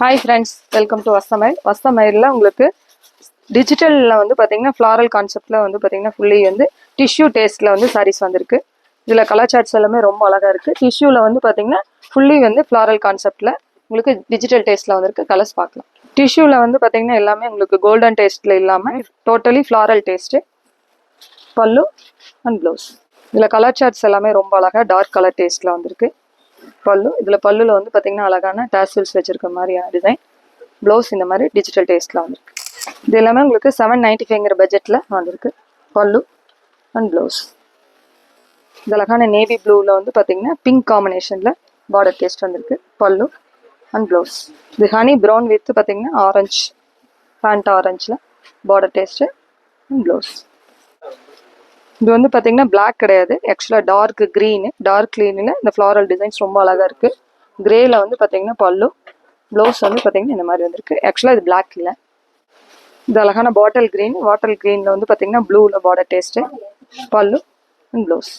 Hi friends, welcome to வஸ்தமயில். வஸ்தமயிலில் உங்களுக்கு டிஜிட்டலில் வந்து பார்த்தீங்கன்னா ஃப்ளாரல் கான்செப்டில் வந்து பார்த்தீங்கன்னா ஃபுல்லி வந்து டிஷ்யூ டேஸ்ட்டில் வந்து சாரீஸ் வந்திருக்கு. இதில் கலர் சார்ட்ஸ் எல்லாமே ரொம்ப அழகாக இருக்குது. டிஷ்யூவில் வந்து பார்த்தீங்கன்னா ஃபுல்லி வந்து ஃப்ளாரல் கான்செப்டில் உங்களுக்கு டிஜிட்டல் டேஸ்ட்டில் வந்திருக்கு. கலர்ஸ் பார்க்கலாம். டிஷ்யூவில் வந்து பார்த்தீங்கன்னா எல்லாமே உங்களுக்கு கோல்டன் டேஸ்ட்டில் இல்லாமல் டோட்டலி ஃப்ளாரல் டேஸ்ட்டு. பல்லு அண்ட் ப்ளவுஸ். இதில் கலர் சார்ட்ஸ் எல்லாமே ரொம்ப அழகாக டார்க் கலர் டேஸ்ட்டில் வந்திருக்கு. பல்லு இதில் பல்லுல வந்து பார்த்தீங்கன்னா அழகான டாசல்ஸ் வச்சிருக்க மாதிரியான டிசைன். ப்ளவுஸ் இந்த மாதிரி டிஜிட்டல் டேஸ்ட்டில் வந்திருக்கு. இது எல்லாமே உங்களுக்கு 795 பட்ஜெட்டில் வந்திருக்கு. Pallu and blouse. இது அழகான நேவி ப்ளூவில் வந்து பார்த்தீங்கன்னா பிங்க் காம்பினேஷனில் பார்டர் டேஸ்ட் வந்திருக்கு. Pallu and blouse. இது ஹனி ப்ரௌன் வித் பார்த்தீங்கன்னா ஆரஞ்சு, பேண்ட் ஆரஞ்சில் பார்டர் டேஸ்ட்டு அண்ட் ப்ளவுஸ். இது வந்து பார்த்தீங்கன்னா பிளாக் கிடையாது, ஆக்சுவலாக டார்க் க்ரீனு. டார்க் க்ரீனில் இந்த ஃப்ளாரல் டிசைன்ஸ் ரொம்ப அழகாக இருக்குது. கிரேயில் வந்து பார்த்தீங்கன்னா பல்லு, ப்ளவுஸ் வந்து பார்த்தீங்கன்னா இந்த மாதிரி வந்திருக்கு. ஆக்சுவலாக இது பிளாக் இல்லை, இது அழகான பாட்டில் க்ரீன். பாட்டில் க்ரீனில் வந்து பார்த்தீங்கன்னா ப்ளூவில் பார்டர் டேஸ்ட்டு. பல்லு அண்ட் ப்ளவுஸ்.